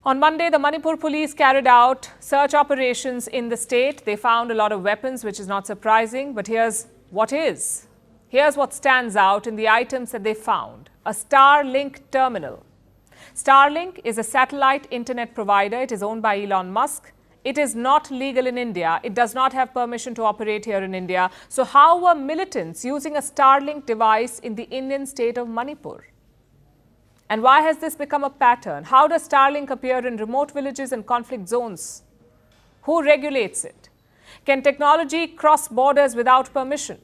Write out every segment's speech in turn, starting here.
On Monday, the Manipur police carried out search operations in the state. They found a lot of weapons, which is not surprising. But here's what is. Here's what stands out in the items that they found. A Starlink terminal. Starlink is a satellite internet provider. It is owned by Elon Musk. It is not legal in India. It does not have permission to operate here in India. So how were militants using a Starlink device in the Indian state of Manipur? And why has this become a pattern? How does Starlink appear in remote villages and conflict zones? Who regulates it? Can technology cross borders without permission?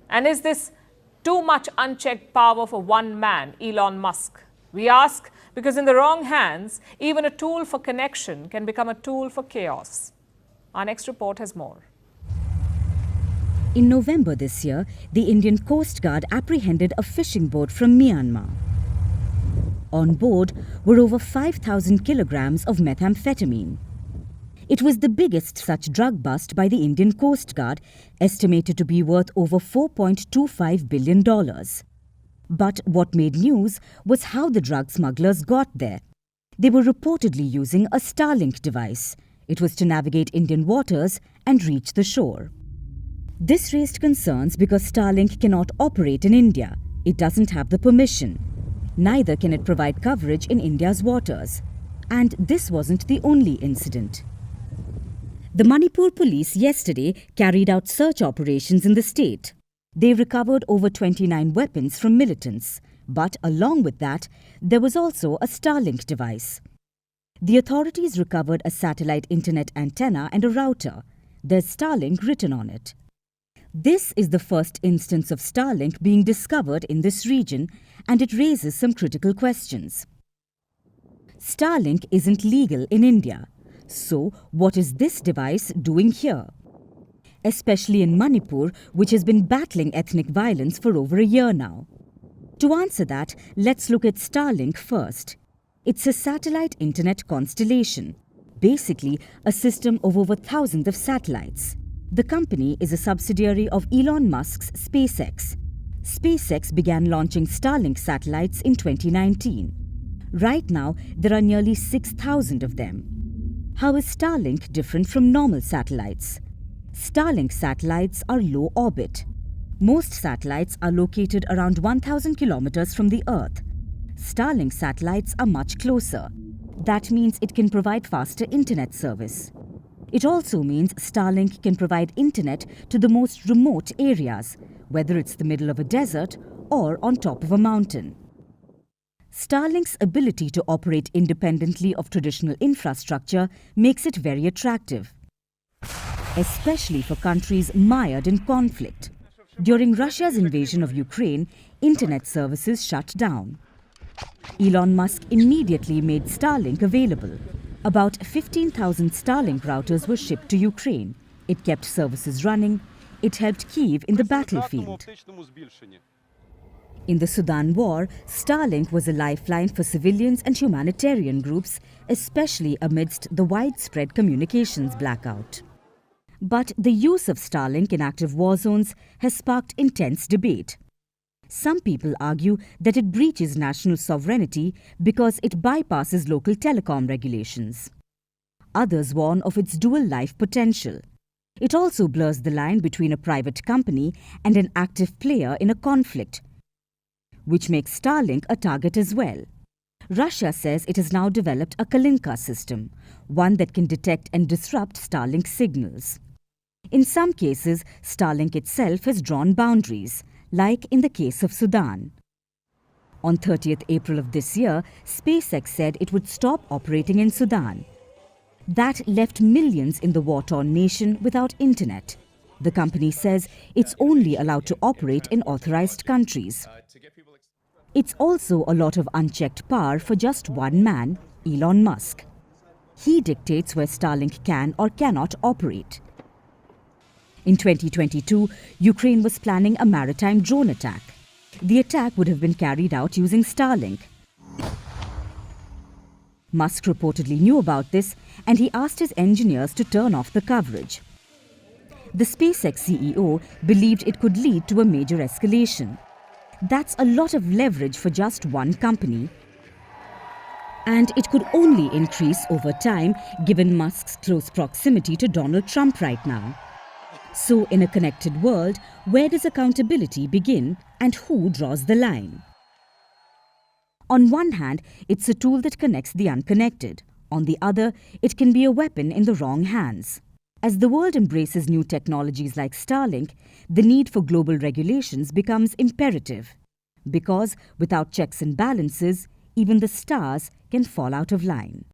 And is this too much unchecked power for one man, Elon Musk? We ask because in the wrong hands, even a tool for connection can become a tool for chaos. Our next report has more. In November this year, the Indian Coast Guard apprehended a fishing boat from Myanmar. On board were over 5,000 kilograms of methamphetamine. It was the biggest such drug bust by the Indian Coast Guard, estimated to be worth over $4.25 billion. But what made news was how the drug smugglers got there. They were reportedly using a Starlink device. It was to navigate Indian waters and reach the shore. This raised concerns because Starlink cannot operate in India. It doesn't have the permission. Neither can it provide coverage in India's waters. And this wasn't the only incident. The Manipur police yesterday carried out search operations in the state. They recovered over 29 weapons from militants. But along with that, there was also a Starlink device. The authorities recovered a satellite internet antenna and a router. There's Starlink written on it. This is the first instance of Starlink being discovered in this region, and it raises some critical questions. Starlink isn't legal in India. So, what is this device doing here? Especially in Manipur, which has been battling ethnic violence for over a year now. To answer that, let's look at Starlink first. It's a satellite internet constellation, basically a system of over thousands of satellites. The company is a subsidiary of Elon Musk's SpaceX. SpaceX began launching Starlink satellites in 2019. Right now, there are nearly 6,000 of them. How is Starlink different from normal satellites? Starlink satellites are low orbit. Most satellites are located around 1,000 kilometers from the Earth. Starlink satellites are much closer. That means it can provide faster internet service. It also means Starlink can provide internet to the most remote areas, whether it's the middle of a desert or on top of a mountain. Starlink's ability to operate independently of traditional infrastructure makes it very attractive, especially for countries mired in conflict. During Russia's invasion of Ukraine, internet services shut down. Elon Musk immediately made Starlink available. About 15,000 Starlink routers were shipped to Ukraine. It kept services running. It helped Kyiv in the battlefield. In the Sudan war, Starlink was a lifeline for civilians and humanitarian groups, especially amidst the widespread communications blackout. But the use of Starlink in active war zones has sparked intense debate. Some people argue that it breaches national sovereignty because it bypasses local telecom regulations. Others warn of its dual life potential. It also blurs the line between a private company and an active player in a conflict, which makes Starlink a target as well. Russia says it has now developed a Kalinka system, one that can detect and disrupt Starlink signals. In some cases, Starlink itself has drawn boundaries, like in the case of Sudan. On 30th April of this year, SpaceX said it would stop operating in Sudan. That left millions in the war-torn nation without internet. The company says it's only allowed to operate in authorized countries. It's also a lot of unchecked power for just one man, Elon Musk. He dictates where Starlink can or cannot operate. In 2022, Ukraine was planning a maritime drone attack. The attack would have been carried out using Starlink. Musk reportedly knew about this, and he asked his engineers to turn off the coverage. The SpaceX CEO believed it could lead to a major escalation. That's a lot of leverage for just one company. And it could only increase over time given Musk's close proximity to Donald Trump right now. So in a connected world, where does accountability begin and who draws the line? On one hand, it's a tool that connects the unconnected. On the other, it can be a weapon in the wrong hands. As the world embraces new technologies like Starlink, the need for global regulations becomes imperative. Because without checks and balances, even the stars can fall out of line.